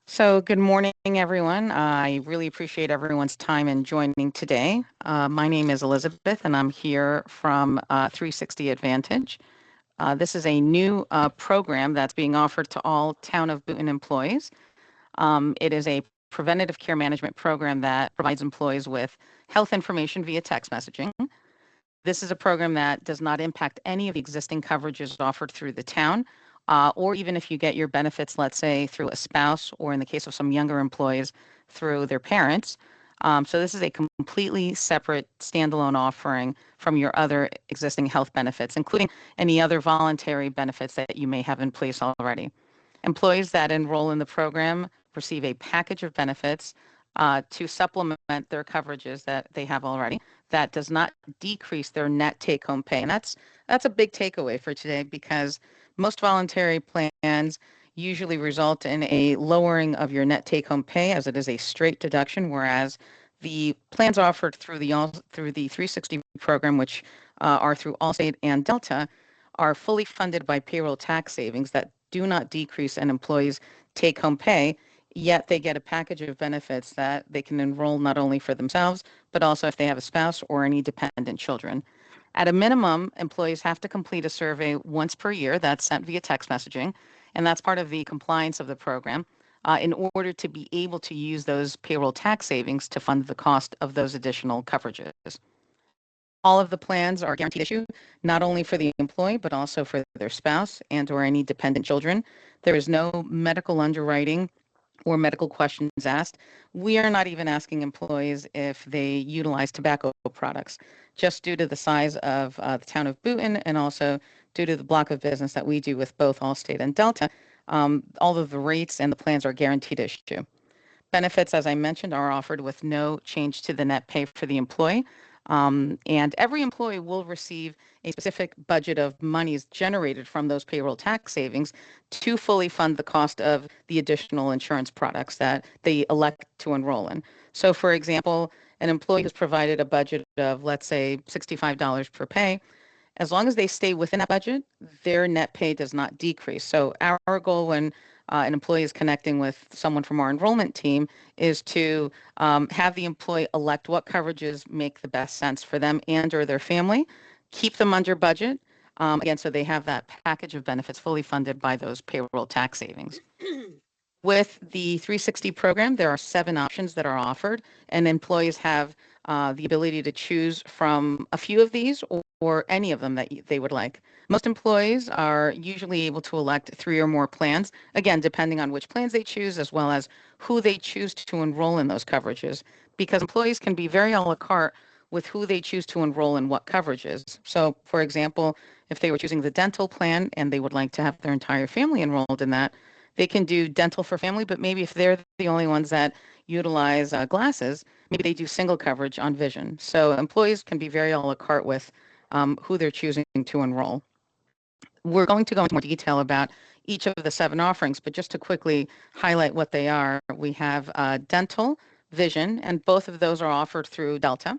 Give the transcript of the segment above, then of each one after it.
So, good morning, everyone. I really appreciate everyone's time in joining today. My name is Elizabeth, and I'm here from 360 Advantage. This is a new program that's being offered to all Town of Boonton employees. It is a preventative care management program that provides employees with health information via text messaging. This is a program that does not impact any of the existing coverages offered through the town, or even if you get your benefits, let's say, through a spouse, or in the case of some younger employees, through their parents. So this is a completely separate standalone offering from your other existing health benefits, including any other voluntary benefits that you may have in place already. Employees that enroll in the program receive a package of benefits to supplement their coverages that they have already. That does not decrease their net take-home pay, and that's a big takeaway for today because most voluntary plans usually result in a lowering of your net take-home pay as it is a straight deduction, whereas the plans offered through the 360 program, which are through Allstate and Delta, are fully funded by payroll tax savings that do not decrease an employee's take-home pay, yet they get a package of benefits that they can enroll not only for themselves, but also if they have a spouse or any dependent children. At a minimum, employees have to complete a survey once per year that's sent via text messaging, and that's part of the compliance of the program in order to be able to use those payroll tax savings to fund the cost of those additional coverages. All of the plans are guaranteed issue, not only for the employee, but also for their spouse and or any dependent children. There is no medical underwriting or medical questions asked. We are not even asking employees if they utilize tobacco products, just due to the size of the town of Boonton and also due to the block of business that we do with both Allstate and Delta. All of the rates and the plans are guaranteed issue. Benefits, as I mentioned, are offered with no change to the net pay for the employee. And every employee will receive a specific budget of monies generated from those payroll tax savings to fully fund the cost of the additional insurance products that they elect to enroll in. So, for example, an employee who's provided a budget of, let's say, $65 per pay, as long as they stay within that budget, their net pay does not decrease. So our goal when an employee is connecting with someone from our enrollment team is to have the employee elect what coverages make the best sense for them and or their family, keep them under budget, again, so they have that package of benefits fully funded by those payroll tax savings. With the 360 program, there are 7 options that are offered, and employees have the ability to choose from a few of these or any of them that they would like. Most employees are usually able to elect 3 or more plans, again, depending on which plans they choose, as well as who they choose to enroll in those coverages, because employees can be very a la carte with who they choose to enroll in what coverages. So, for example, if they were choosing the dental plan and they would like to have their entire family enrolled in that, they can do dental for family, but maybe if they're the only ones that utilize glasses, maybe they do single coverage on vision. So employees can be very a la carte with who they're choosing to enroll. We're going to go into more detail about each of the 7 offerings, but just to quickly highlight what they are, we have dental, vision, and both of those are offered through Delta.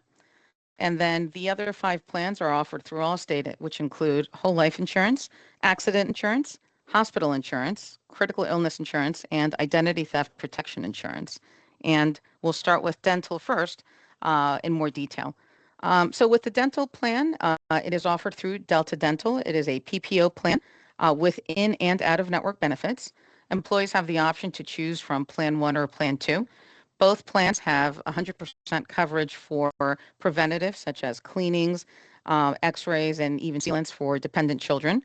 And then the other 5 plans are offered through Allstate, which include whole life insurance, accident insurance, hospital insurance, critical illness insurance, and identity theft protection insurance. And we'll start with dental first in more detail. So with the dental plan, it is offered through Delta Dental. It is a PPO plan with in and out of network benefits. Employees have the option to choose from Plan 1 or Plan 2. Both plans have 100% coverage for preventative, such as cleanings, x-rays, and even sealants for dependent children.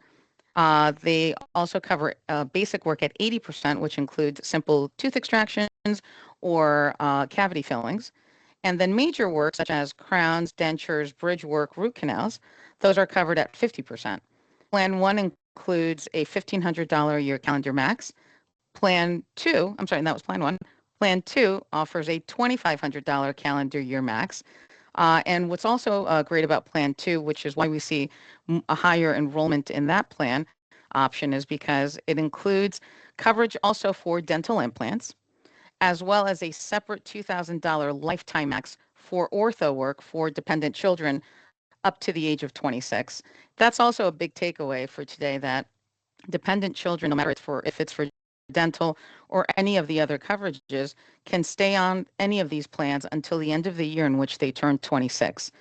They also cover basic work at 80%, which includes simple tooth extractions or cavity fillings. And then major work, such as crowns, dentures, bridge work, root canals, those are covered at 50%. Plan 1 includes a $1,500 a year calendar max. Plan 2, I'm sorry, that was Plan 1. Plan 2 offers a $2,500 calendar year max. And what's also great about Plan 2, which is why we see a higher enrollment in that plan option, is because it includes coverage also for dental implants, as well as a separate $2,000 lifetime max for ortho work for dependent children up to the age of 26. That's also a big takeaway for today that dependent children, no matter if it's for dental, or any of the other coverages can stay on any of these plans until the end of the year in which they turn 26.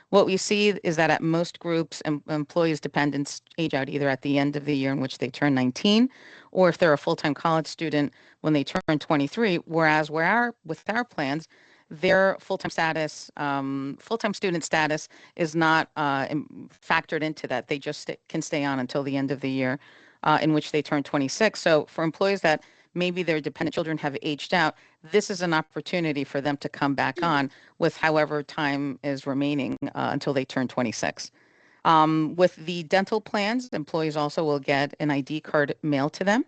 What we see is that at most groups, employees' dependents age out either at the end of the year in which they turn 19, or if they're a full-time college student when they turn 23. Whereas with our plans, their full-time student status is not factored into that. They just can stay on until the end of the year in which they turn 26. So for employees that maybe their dependent children have aged out, this is an opportunity for them to come back on with however time is remaining until they turn 26. With the dental plans, employees also will get an ID card mailed to them.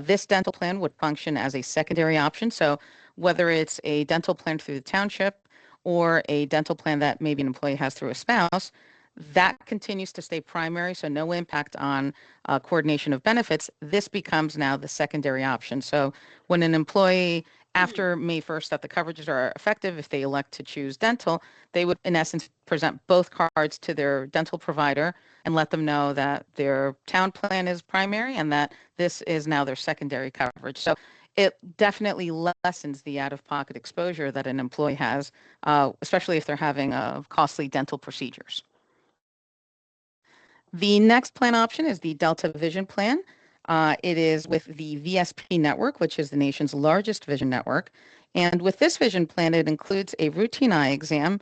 This dental plan would function as a secondary option. So whether it's a dental plan through the township or a dental plan that maybe an employee has through a spouse, that continues to stay primary, so no impact on coordination of benefits. This becomes now the secondary option. So when an employee, after May 1st, that the coverages are effective, if they elect to choose dental, they would, in essence, present both cards to their dental provider and let them know that their town plan is primary and that this is now their secondary coverage. So it definitely lessens the out-of-pocket exposure that an employee has, especially if they're having costly dental procedures. The next plan option is the Delta Vision plan. It is with the VSP network, which is the nation's largest vision network. And with this vision plan, it includes a routine eye exam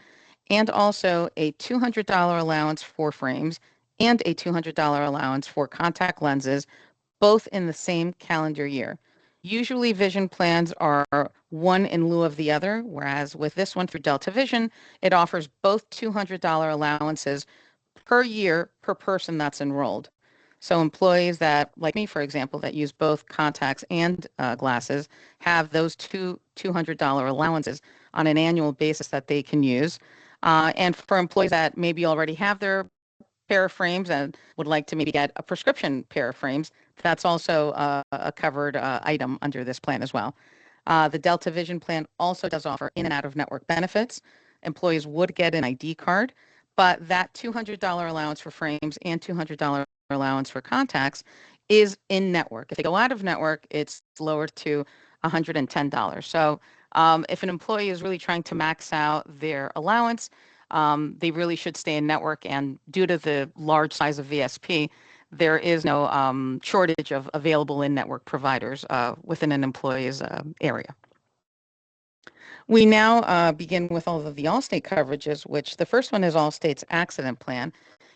and also a $200 allowance for frames and a $200 allowance for contact lenses, both in the same calendar year. Usually vision plans are one in lieu of the other, whereas with this one through Delta Vision, it offers both $200 allowances per year per person that's enrolled. So employees that, like me, for example, that use both contacts and glasses have those $200 allowances on an annual basis that they can use. And for employees that maybe already have their pair of frames and would like to maybe get a prescription pair of frames, that's also a covered item under this plan as well. The Delta Vision plan also does offer in and out of network benefits. Employees would get an ID card, but that $200 allowance for frames and $200 allowance for contacts is in network. If they go out of network, it's lowered to $110. So if an employee is really trying to max out their allowance, they really should stay in network. And due to the large size of VSP, there is no shortage of available in-network providers within an employee's area. We now begin with all of the Allstate coverages, which the first one is Allstate's accident plan.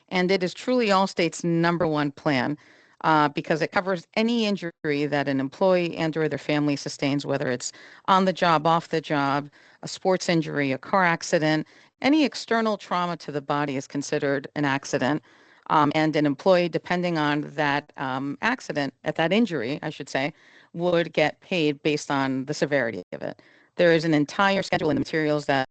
And it is truly Allstate's number one plan because it covers any injury that an employee and or their family sustains, whether it's on the job, off the job, a sports injury, a car accident. Any external trauma to the body is considered an accident. And an employee, depending on that accident, at that injury, I should say, would get paid based on the severity of it. There is an entire schedule in the materials that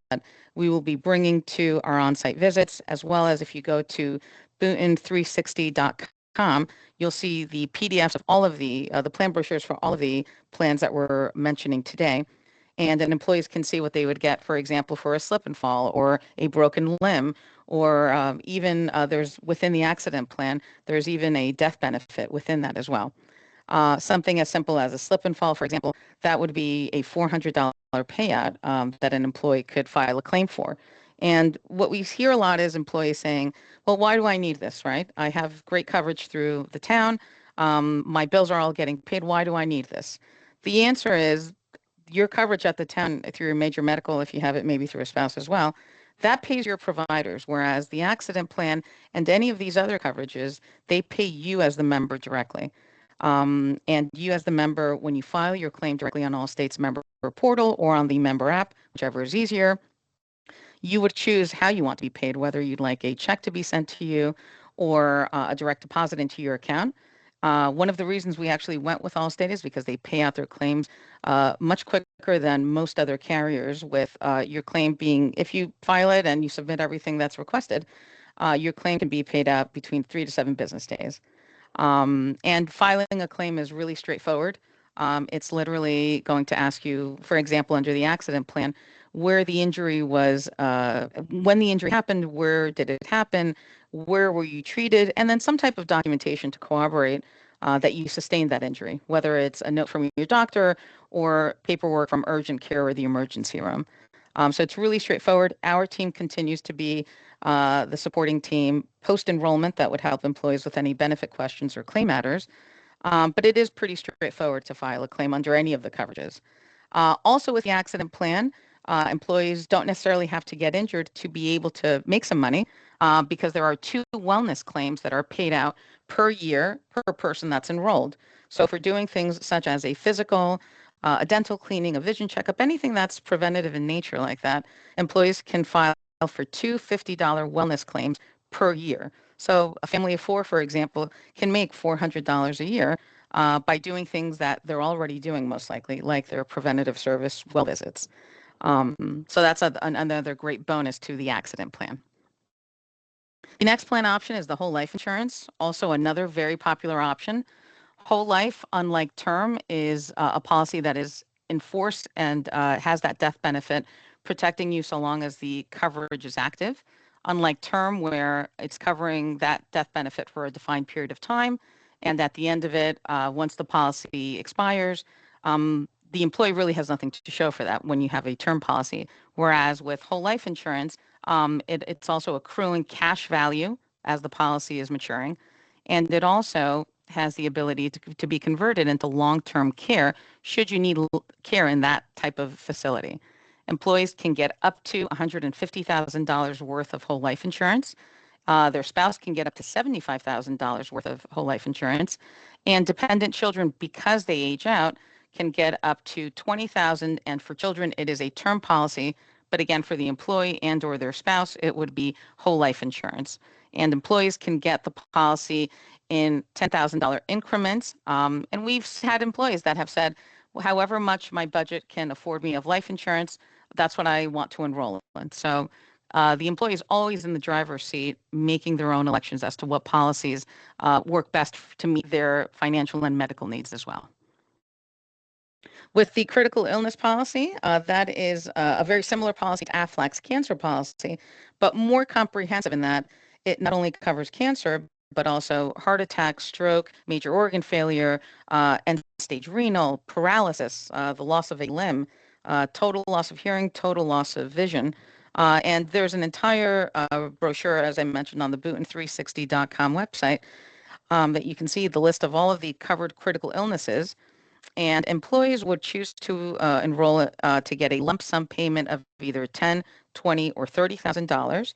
we will be bringing to our on-site visits, as well as if you go to Boonton360.com, you'll see the PDFs of all of the plan brochures for all of the plans that we're mentioning today. And then employees can see what they would get, for example, for a slip and fall or a broken limb, or even there's within the accident plan, there's even a death benefit within that as well. Something as simple as a slip and fall, for example, that would be a $400 payout that an employee could file a claim for. And what we hear a lot is employees saying, well, why do I need this, right? I have great coverage through the town. My bills are all getting paid. Why do I need this? The answer is your coverage at the town through your major medical, if you have it maybe through a spouse as well, that pays your providers, whereas the accident plan and any of these other coverages, they pay you as the member directly. And you as the member, when you file your claim directly on Allstate's member portal or on the member app, whichever is easier, you would choose how you want to be paid, whether you'd like a check to be sent to you or a direct deposit into your account. One of the reasons we actually went with Allstate is because they pay out their claims much quicker than most other carriers, with your claim being, if you file it and you submit everything that's requested, your claim can be paid out between 3 to 7 business days. And filing a claim is really straightforward. It's literally going to ask you, for example, under the accident plan, where the injury was, when the injury happened, where did it happen, where were you treated, and then some type of documentation to corroborate that you sustained that injury, whether it's a note from your doctor or paperwork from urgent care or the emergency room. So it's really straightforward. Our team continues to be the supporting team post-enrollment that would help employees with any benefit questions or claim matters. But it is pretty straightforward to file a claim under any of the coverages. Also, with the accident plan, employees don't necessarily have to get injured to be able to make some money because there are two wellness claims that are paid out per year per person that's enrolled. So, for doing things such as a physical, a dental cleaning, a vision checkup, anything that's preventative in nature like that, employees can file for two $50 wellness claims per year. So, a family of four, for example, can make $400 a year by doing things that they're already doing, most likely, like their preventative service well visits. So that's another great bonus to the accident plan. The next plan option is the whole life insurance, also another very popular option. Whole life, unlike term, is a policy that is enforced and has that death benefit protecting you so long as the coverage is active. Unlike term, where it's covering that death benefit for a defined period of time, and at the end of it, once the policy expires, the employee really has nothing to show for that when you have a term policy. Whereas with whole life insurance, it's also accruing cash value as the policy is maturing. And it also has the ability to be converted into long-term care should you need care in that type of facility. Employees can get up to $150,000 worth of whole life insurance. Their spouse can get up to $75,000 worth of whole life insurance. And dependent children, because they age out, can get up to $20,000. And for children, it is a term policy. But again, for the employee and or their spouse, it would be whole life insurance. And employees can get the policy in $10,000 increments. And we've had employees that have said, well, however much my budget can afford me of life insurance, that's what I want to enroll in. So the employee is always in the driver's seat, making their own elections as to what policies work best to meet their financial and medical needs as well. With the critical illness policy, that is a very similar policy to Aflac's cancer policy, but more comprehensive in that it not only covers cancer, but also heart attack, stroke, major organ failure, end-stage renal, paralysis, the loss of a limb, total loss of hearing, total loss of vision. And there's an entire brochure, as I mentioned, on the Boonton360.com website that you can see the list of all of the covered critical illnesses. And employees would choose to enroll to get a lump sum payment of either $10, $20, or $30,000.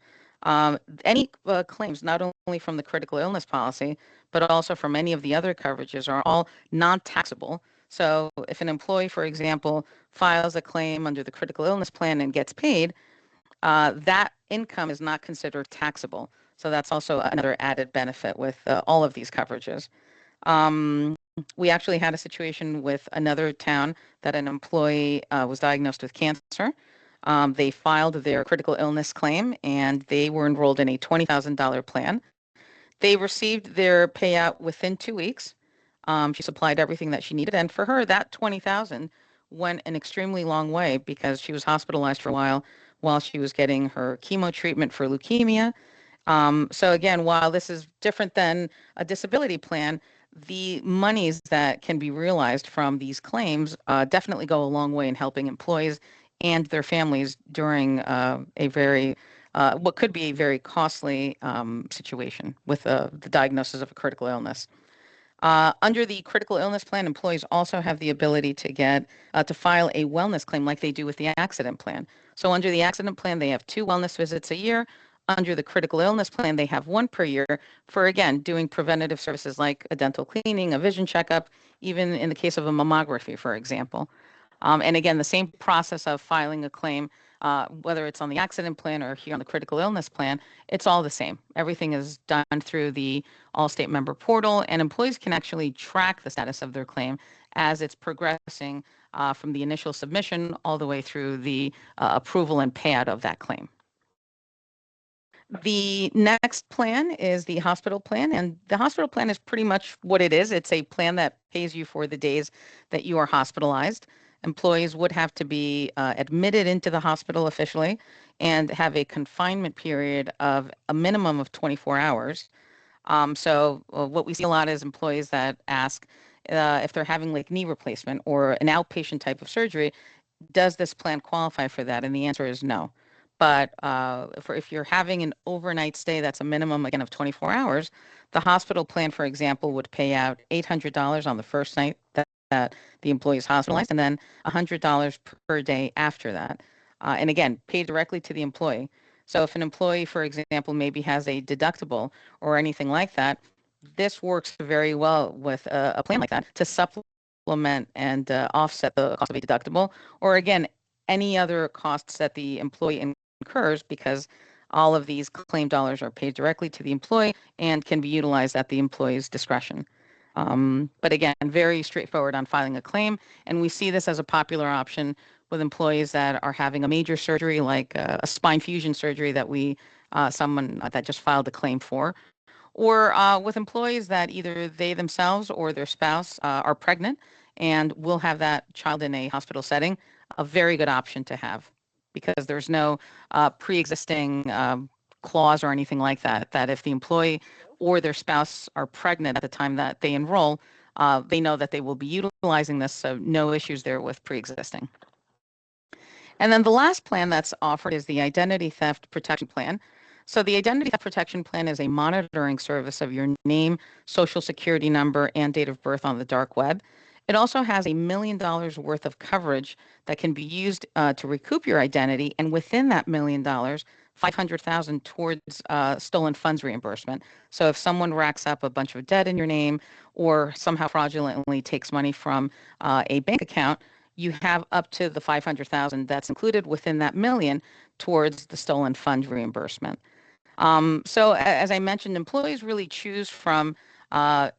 Any claims, not only from the critical illness policy, but also from any of the other coverages, are all non-taxable. So if an employee, for example, files a claim under the critical illness plan and gets paid, that income is not considered taxable. So that's also another added benefit with all of these coverages. We actually had a situation with another town that an employee was diagnosed with cancer. They filed their critical illness claim and they were enrolled in a $20,000 plan. They received their payout within 2 weeks. She supplied everything that she needed, and for her, that 20,000 went an extremely long way because she was hospitalized for a while she was getting her chemo treatment for leukemia. So again, while this is different than a disability plan, the monies that can be realized from these claims definitely go a long way in helping employees and their families during what could be a very costly situation with the diagnosis of a critical illness. Under the critical illness plan, employees also have the ability to get to file a wellness claim like they do with the accident plan. So under the accident plan, they have two wellness visits a year. Under the critical illness plan, they have one per year for, again, doing preventative services like a dental cleaning, a vision checkup, even in the case of a mammography, for example. And again, the same process of filing a claim, whether it's on the accident plan or here on the critical illness plan, it's all the same. Everything is done through the Allstate member portal, and employees can actually track the status of their claim as it's progressing from the initial submission all the way through the approval and payout of that claim. The next plan is the hospital plan, and the hospital plan is pretty much what it is. It's a plan that pays you for the days that you are hospitalized. Employees would have to be admitted into the hospital officially and have a confinement period of a minimum of 24 hours. So what we see a lot is employees that ask if they're having like knee replacement or an outpatient type of surgery, does this plan qualify for that? And the answer is no. But if you're having an overnight stay, that's a minimum again of 24 hours. The hospital plan, for example, would pay out $800 on the first night that the employee is hospitalized, and then $100 per day after that. And again, paid directly to the employee. So if an employee, for example, maybe has a deductible or anything like that, this works very well with a plan like that to supplement and offset the cost of a deductible, or again, any other costs that the employee incurs, because all of these claim dollars are paid directly to the employee and can be utilized at the employee's discretion. But again, very straightforward on filing a claim. And we see this as a popular option with employees that are having a major surgery like a spine fusion surgery that someone that just filed a claim for, or with employees that either they themselves or their spouse are pregnant and will have that child in a hospital setting. A very good option to have, because there's no pre-existing clause or anything like that, that if the employee or their spouse are pregnant at the time that they enroll, they know that they will be utilizing this, so no issues there with pre-existing. And then the last plan that's offered is the Identity Theft Protection Plan. So the Identity Theft Protection Plan is a monitoring service of your name, social security number, and date of birth on the dark web. It also has $1 million worth of coverage that can be used to recoup your identity, and within that $1 million, 500,000 towards stolen funds reimbursement. So if someone racks up a bunch of debt in your name or somehow fraudulently takes money from a bank account, you have up to the 500,000 that's included within that million towards the stolen fund reimbursement. So as I mentioned, employees really choose from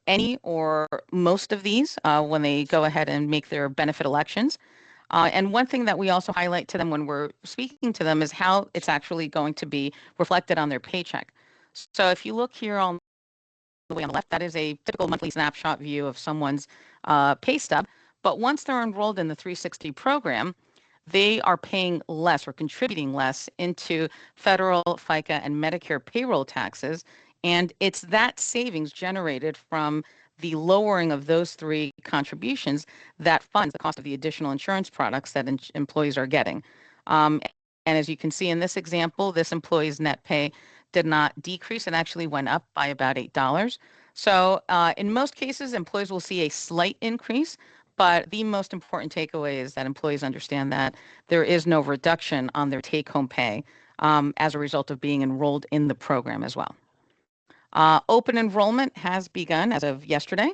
any or most of these when they go ahead and make their benefit elections. And one thing that we also highlight to them when we're speaking to them is how it's actually going to be reflected on their paycheck. So if you look here on the way on the left, that is a typical monthly snapshot view of someone's pay stub. But once they're enrolled in the 360 program, they are paying less or contributing less into federal, FICA, and Medicare payroll taxes. And it's that savings generated from the lowering of those three contributions that funds the cost of the additional insurance products that employees are getting. And as you can see in this example, this employee's net pay did not decrease. It actually went up by about $8. So in most cases, employees will see a slight increase, but the most important takeaway is that employees understand that there is no reduction on their take-home pay as a result of being enrolled in the program as well. Open enrollment has begun as of yesterday.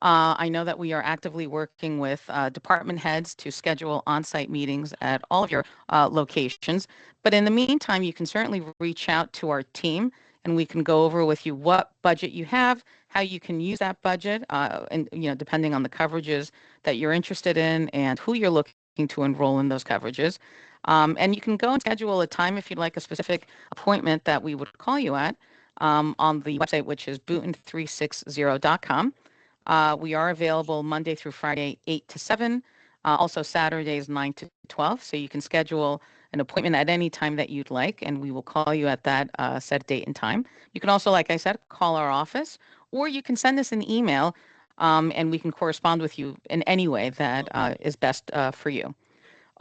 I know that we are actively working with department heads to schedule on-site meetings at all of your locations. But in the meantime, you can certainly reach out to our team, and we can go over with you what budget you have, how you can use that budget, and depending on the coverages that you're interested in and who you're looking to enroll in those coverages. And you can go and schedule a time if you'd like a specific appointment that we would call you at on the website, which is boonton360.com. We are available Monday through Friday, 8 to 7, also Saturdays, 9 to 12. So you can schedule an appointment at any time that you'd like, and we will call you at that set date and time. You can also, like I said, call our office, or you can send us an email, and we can correspond with you in any way that is best for you.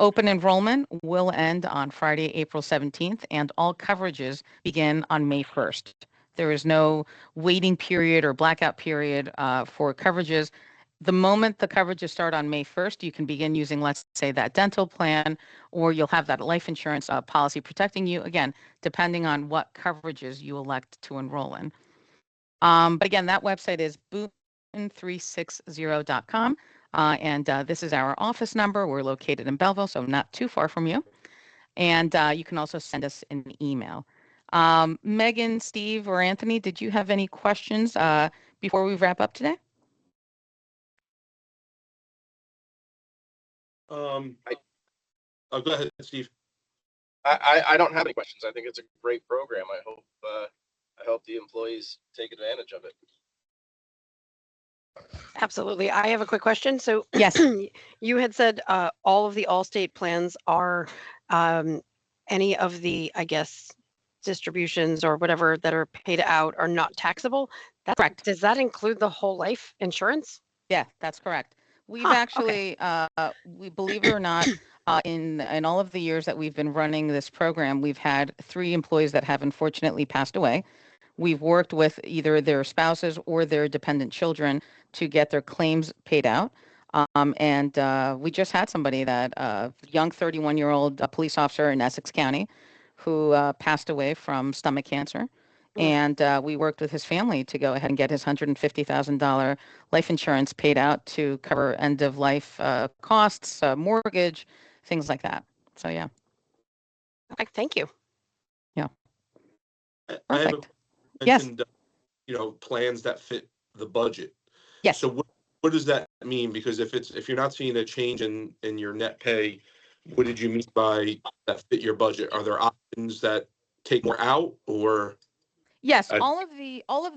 Open enrollment will end on Friday, April 17th, and all coverages begin on May 1st. There is no waiting period or blackout period for coverages. The moment the coverages start on May 1st, you can begin using, let's say, that dental plan, or you'll have that life insurance policy protecting you, again, depending on what coverages you elect to enroll in. But again, that website is boonton360.com. And this is our office number. We're located in Belleville, so not too far from you. And you can also send us an email. Megan, Steve, or Anthony, did you have any questions before we wrap up today? Go ahead, Steve. I don't have any questions. I think it's a great program. I hope the employees take advantage of it. Absolutely. I have a quick question. So yes, you had said all of the Allstate plans are any of the, I guess, distributions or whatever that are paid out are not taxable. Correct. Does that include the whole life insurance? Yeah, that's correct. We've Huh, okay. actually, we believe it or not, in all of the years that we've been running this program, we've had 3 employees that have unfortunately passed away. We've worked with either their spouses or their dependent children to get their claims paid out. And we just had somebody that young 31-year-old police officer in Essex County who passed away from stomach cancer. Mm. And we worked with his family to go ahead and get his $150,000 life insurance paid out to cover end of life costs, mortgage, things like that. So, yeah, Okay, thank you. yeah, I have a perfect. Yes, mentioned, plans that fit the budget. yes. So what does that mean? Because if you're not seeing a change in your net pay, what did you mean by that fit your budget? Are there options that take more out or? Yes, I- all of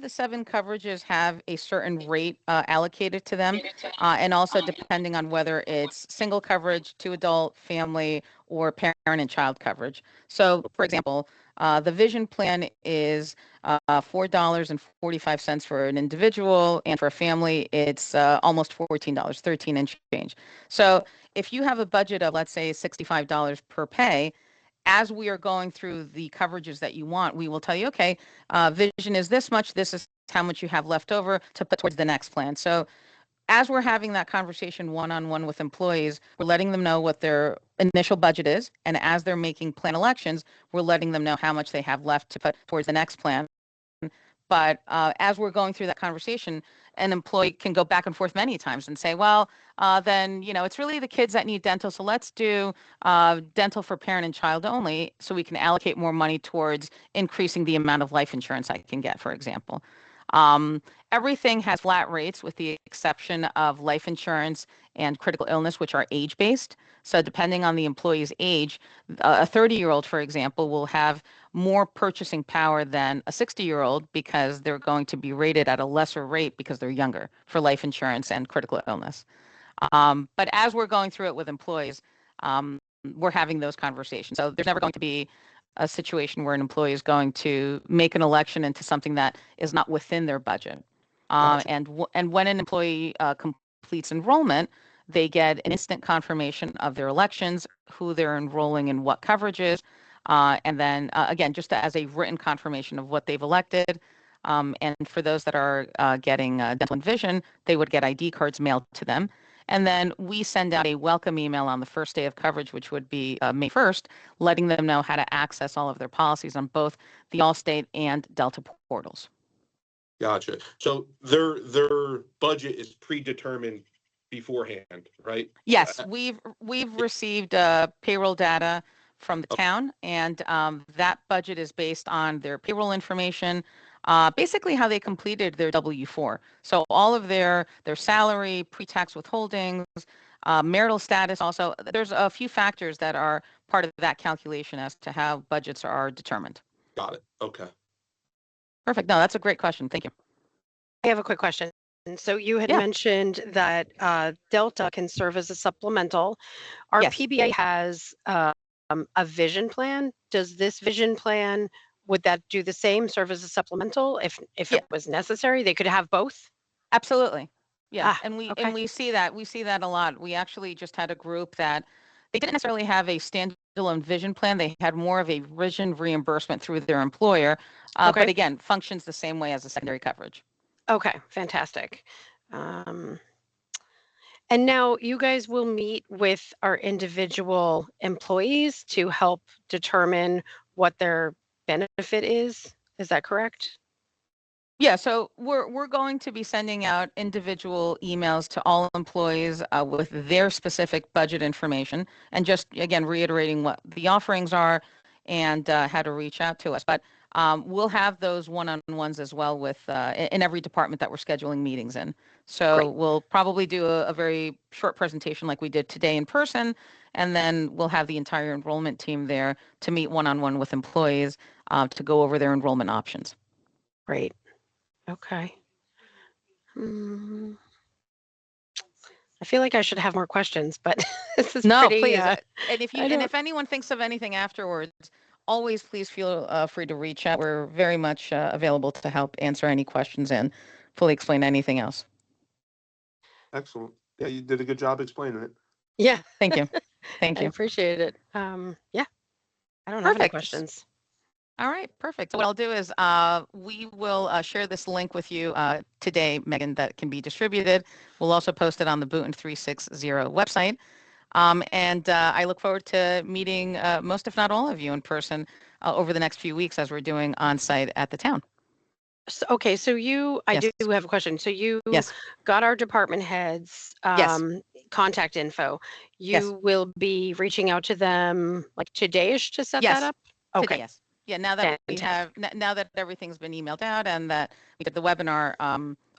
the 7 coverages have a certain rate allocated to them, and also depending on whether it's single coverage, 2 adult, family, or parent and child coverage. So, for example, the vision plan is $4.45 for an individual, and for a family, it's almost $14, 13 and change. So, if you have a budget of, let's say, $65 per pay, as we are going through the coverages that you want, we will tell you, okay, vision is this much, this is how much you have left over to put towards the next plan. So as we're having that conversation one-on-one with employees, we're letting them know what their initial budget is. And as they're making plan elections, we're letting them know how much they have left to put towards the next plan. But as we're going through that conversation, an employee can go back and forth many times and say, well, then, it's really the kids that need dental. So let's do dental for parent and child only so we can allocate more money towards increasing the amount of life insurance I can get, for example. Um, Everything has flat rates with the exception of life insurance and critical illness, which are age-based. So depending on the employee's age, a 30-year-old, for example, will have more purchasing power than a 60-year-old because they're going to be rated at a lesser rate because they're younger for life insurance and critical illness. But as we're going through it with employees, we're having those conversations. So there's never going to be a situation where an employee is going to make an election into something that is not within their budget. Gotcha. And when an employee completes enrollment, they get an instant confirmation of their elections, who they're enrolling in what coverages, and then again, just as a written confirmation of what they've elected. And for those that are getting dental and vision, they would get ID cards mailed to them. And then we send out a welcome email on the first day of coverage, which would be May 1st, letting them know how to access all of their policies on both the Allstate and Delta portals. Gotcha. So their budget is predetermined beforehand, right? Yes, we've received payroll data from the town, and that budget is based on their payroll information, basically how they completed their W-4. So all of their salary, pre-tax withholdings, marital status. Also, there's a few factors that are part of that calculation as to how budgets are determined. Got it. Okay. Perfect. No, that's a great question. Thank you. I have a quick question. So you had Yeah. mentioned that Delta can serve as a supplemental. Our Yes. PBA has a vision plan. Does this vision plan, would that do the same, serve as a supplemental if Yeah. it was necessary? They could have both? Absolutely. Yeah. And okay. we see that a lot. We actually just had a group that they didn't necessarily have a standalone vision plan. They had more of a vision reimbursement through their employer. Okay. But again, functions the same way as a secondary coverage. Okay, fantastic. And now you guys will meet with our individual employees to help determine what their benefit is. Is that correct? Yeah, so we're going to be sending out individual emails to all employees with their specific budget information, and just again reiterating what the offerings are and how to reach out to us. But we'll have those one-on-ones as well with in every department that we're scheduling meetings in. So Great. we'll probably do a very short presentation like we did today in person, and then we'll have the entire enrollment team there to meet one-on-one with employees to go over their enrollment options. Great. Okay. I feel like I should have more questions, but this is No, pretty. please. And I don't. if anyone thinks of anything afterwards, always, please feel free to reach out. We're very much available to help answer any questions and fully explain anything else. Excellent. Yeah, you did a good job explaining it. Yeah, Thank you. Thank I you. appreciate it. Yeah, I don't have any Perfect. questions. All right, perfect. So what I'll do is we will share this link with you today, Megan, that can be distributed. We'll also post it on the Boonton 360 website. And I look forward to meeting most, if not all of you in person over the next few weeks as we're doing on site at the town. So, okay, so I Yes. do have a question. So you Yes. got our department heads Yes. contact info. Yes. You will be reaching out to them like today-ish to set that Yes. up? Today, Okay, yes. Yeah, now that we have, fantastic. now that everything's been emailed out and that we did the webinar,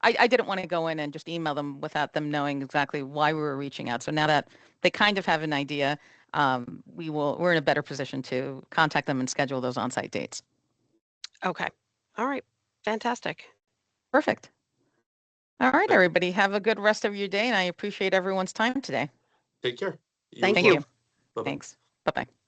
I didn't want to go in and just email them without them knowing exactly why we were reaching out. So now that they kind of have an idea, we're in a better position to contact them and schedule those on-site dates. Okay. All right. Fantastic. Perfect. All right, Thank- everybody, have a good rest of your day, and I appreciate everyone's time today. Take care. You Thank as Thank well. you. Bye-bye. Thanks. Bye-bye.